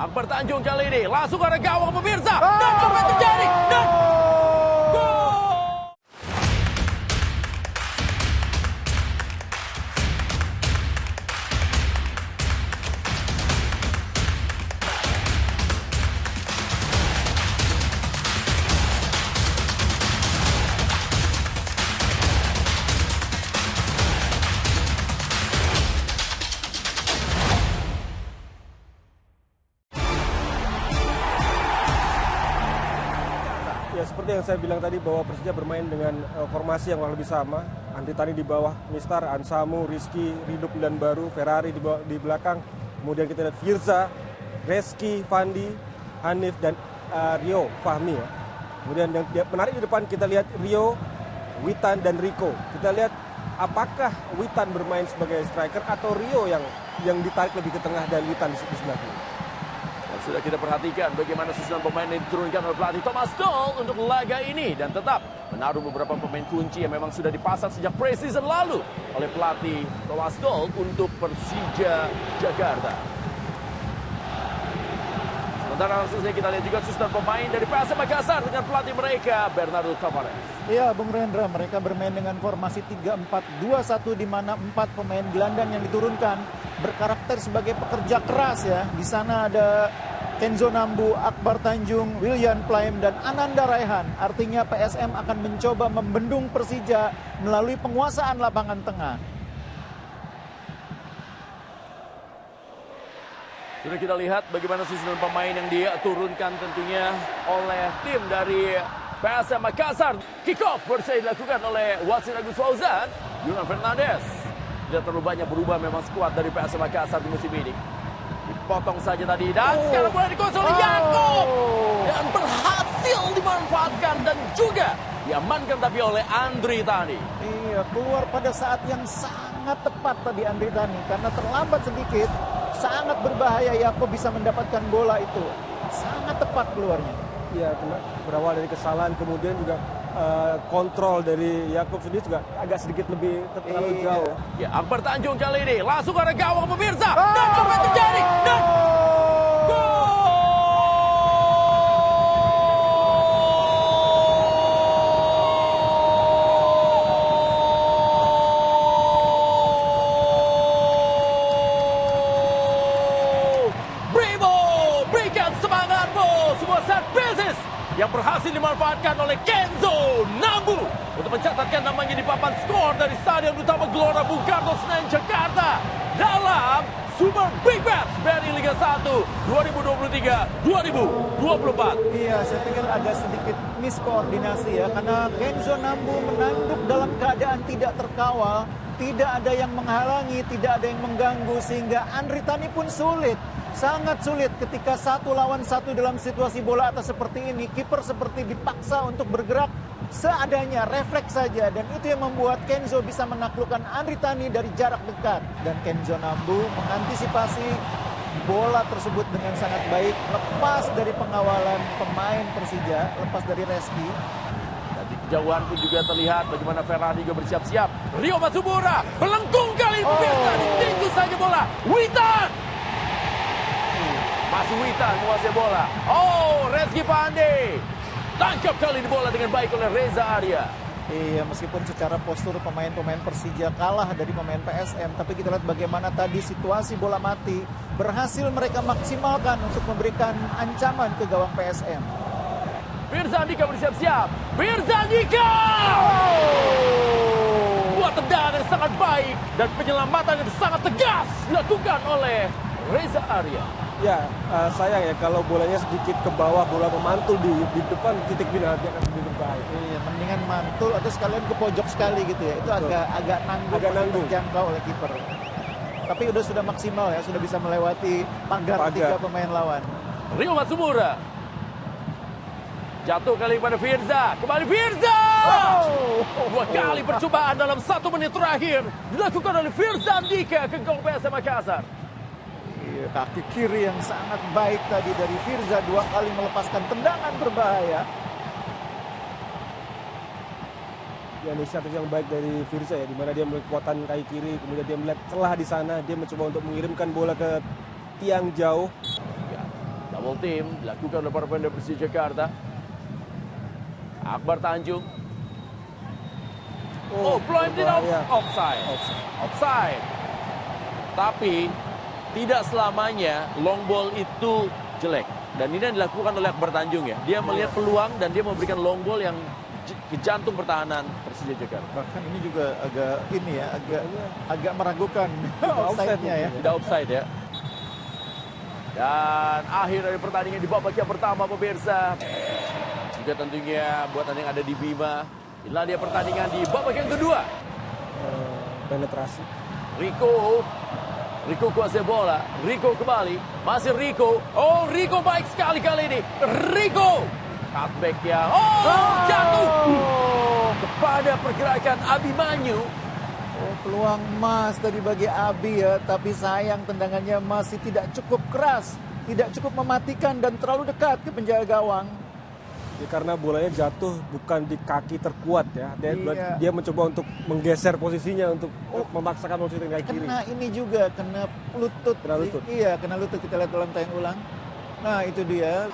Akbar Tanjung kali ini langsung ke arah gawang pemirsa. Dan apa yang terjadi? Dan gol! Ya, seperti yang saya bilang tadi bahwa Persija bermain dengan formasi yang lebih sama. Andri Tani di bawah Mistar, Ansamu, Rizky, Rido pilihan baru, Ferrari di belakang. Kemudian kita lihat Firza, Reski, Fandi, Hanif, dan Rio Fahmi. Ya. Kemudian yang menarik di depan kita lihat Rio, Witan, dan Rico. Kita lihat apakah Witan bermain sebagai striker atau Rio yang ditarik lebih ke tengah dan Witan di sebelah kiri. Sudah kita perhatikan bagaimana susunan pemain yang diturunkan oleh pelatih Thomas Doll untuk laga ini. Dan tetap menaruh beberapa pemain kunci yang memang sudah dipasang sejak pre-season lalu oleh pelatih Thomas Doll untuk Persija Jakarta. Sementara langsung saja kita lihat juga susunan pemain dari PSM Makassar dengan pelatih mereka Bernardo Tavares. Iya, Bung Rendra, mereka bermain dengan formasi 3-4-2-1 di mana 4 pemain gelandang yang diturunkan berkarakter sebagai pekerja keras ya. Di sana ada Kenzo Nambu, Akbar Tanjung, William Plaim, dan Ananda Raihan. Artinya PSM akan mencoba membendung Persija melalui penguasaan lapangan tengah. Sudah kita lihat bagaimana susunan pemain yang diturunkan tentunya oleh tim dari PSM Makassar. Kick-off baru saja dilakukan oleh Wasit Agus Fauzan, Yunan Fernandes. Tidak terlalu banyak berubah memang skuad dari PSM Makassar di musim ini. Dipotong saja tadi dan sekarang mulai dikuasai oleh Yakob. Dan berhasil dimanfaatkan dan juga diamankan tapi oleh Andri Tani. Iya, keluar pada saat yang sangat tepat tadi Andri Tani. Karena terlambat sedikit, sangat berbahaya Yakob bisa mendapatkan bola itu. Sangat tepat keluarnya. Ya, berawal dari kesalahan, kemudian juga kontrol dari Yakob sendiri juga agak sedikit lebih terlalu jauh. Ya, Akbar Tanjung kali ini langsung ke arah gawang pemirsa. Dan apa yang terjadi? Dan gol! Brimo, berikan semangatmu. Sebuah set pieces yang berhasil dimanfaatkan oleh Kenzo Nambu untuk mencatatkan namanya di papan skor dari Stadion Utama Gelora Bung Karno Senayan Jakarta dalam Super Big Match BRI Liga 1 2023-2024. Iya, saya pikir ada sedikit miskoordinasi ya, karena Kenzo Nambu menanduk dalam keadaan tidak terkawal, tidak ada yang menghalangi, tidak ada yang mengganggu, sehingga Andri Tani pun sulit. Sangat sulit ketika 1 lawan 1 dalam situasi bola atas seperti ini. Kiper seperti dipaksa untuk bergerak seadanya, refleks saja. Dan itu yang membuat Kenzo bisa menaklukkan Andri Tani dari jarak dekat. Dan Kenzo Nambu mengantisipasi bola tersebut dengan sangat baik. Lepas dari pengawalan pemain Persija, lepas dari Reski. Di kejauhan pun juga terlihat bagaimana Ferrari juga bersiap-siap. Rio Matsubura melengkung kali pemirsa, ditinggu saja bola. Witan! Masih Witan menguasai bola. Oh, Reski Pandey. Tangkap kali ini bola dengan baik oleh Reza Arya. Iya, meskipun secara postur pemain-pemain Persija kalah dari pemain PSM, tapi kita lihat bagaimana tadi situasi bola mati berhasil mereka maksimalkan untuk memberikan ancaman ke gawang PSM. Firza Andika bersiap-siap. Firza Andika! Buat tendangan yang sangat baik dan penyelamatan yang sangat tegas dilakukan oleh Reza Arya. Ya, sayang ya kalau bolanya sedikit ke bawah, bola memantul di depan titik penalti akan lebih baik. Iya, mendingan mantul atau sekalian ke pojok sekali gitu ya. Itu agak nanggung terjangkau oleh kiper. Tapi sudah maksimal ya, sudah bisa melewati pagar 3 pemain lawan. Rio Matsubura. Jatuh kali pada Firza. Kembali Firza. Dua kali percobaan dalam 1 menit terakhir dilakukan oleh Firza Andika ke gol PSM Makassar. Kaki kiri yang sangat baik tadi dari Firza, 2 kali melepaskan tendangan berbahaya. Ya, inisiatif yang baik dari Firza ya, di mana dia melihat kekuatan kaki kiri, kemudian dia melihat celah di sana, dia mencoba untuk mengirimkan bola ke tiang jauh. Ya, Double team dilakukan oleh para pemain Persija Jakarta. Akbar Tanjung. Peluang tidak offside. Offside. Tapi tidak selamanya long ball itu jelek. Dan ini yang dilakukan oleh Akbar Tanjung ya. Dia melihat peluang dan dia memberikan long ball yang ke jantung pertahanan Persija Jakarta. Bahkan ini juga agak meragukan offside-nya ya. Tidak offside ya. Dan akhir dari pertandingan di babak yang pertama pemirsa. Juga tentunya buat anda yang ada di Bima. Inilah dia pertandingan di babak yang kedua. Penetrasi. Rico kuasai bola. Rico kembali. Masih Rico. Oh, Rico baik sekali kali ini. Rico. Cutback ya. Jatuh. Kepada pergerakan Abimanyu. Peluang emas tadi bagi Abi ya. Tapi sayang tendangannya masih tidak cukup keras. Tidak cukup mematikan dan terlalu dekat ke penjaga gawang. Ya, karena bolanya jatuh bukan di kaki terkuat ya. Dia mencoba untuk menggeser posisinya untuk memaksakan posisi kaki kiri. Kena ini juga, kena lutut. Iya, kena lutut. Kita lihat dalam tayang ulang. Nah, itu dia.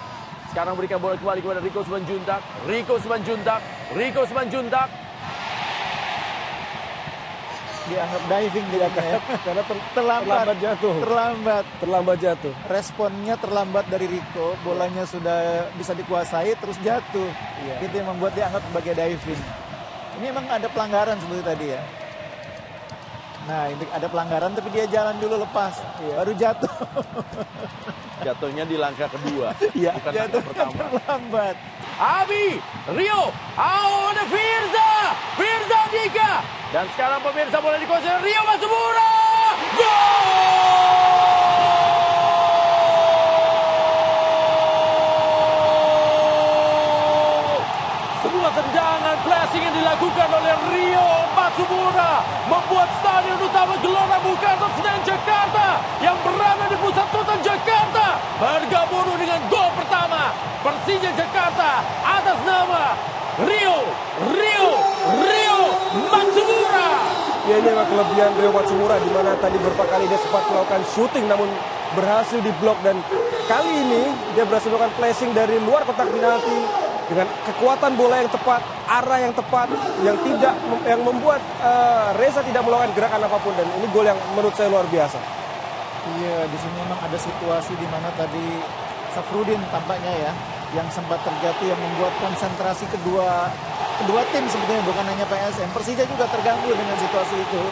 Sekarang berikan bola kembali kepada Rico Simanjuntak. Rico Simanjuntak. Dianggap diving dia ya. Karena terlambat jatuh. Responnya terlambat dari Rico, bolanya sudah bisa dikuasai terus jatuh. Itu yang membuat dia anggap sebagai diving. Ini memang ada pelanggaran seperti tadi ya. Nah, ini ada pelanggaran tapi dia jalan dulu lepas, baru jatuh. Jatuhnya di langkah kedua, bukan jatuh langkah pertama. Terlambat. Abi, Rio, ada Firza Dika. Dan sekarang pemirsa bola dikuasai Rio Matsubura. Gol! Sebuah tendangan blessing yang dilakukan oleh Rio Matsubura membuat Stadion Utama Gelora Bung Karno Senayan Jakarta yang berada di pusat kota Jakarta bergabung dengan gol pertama Persija Jakarta atas nama Rio Matsubura. Ya, ini memang kelebihan Rio Matsubura di mana tadi beberapa kali dia sempat melakukan shooting namun berhasil diblok dan kali ini dia berhasil melakukan placing dari luar kotak penalti dengan kekuatan bola yang tepat, arah yang tepat yang membuat Reza tidak melakukan gerakan apapun dan ini gol yang menurut saya luar biasa. Iya, di sini memang ada situasi di mana tadi Safrudin tampaknya ya yang sempat terjatuh yang membuat konsentrasi kedua tim sebetulnya bukan hanya PSM. Persija juga terganggu dengan situasi itu.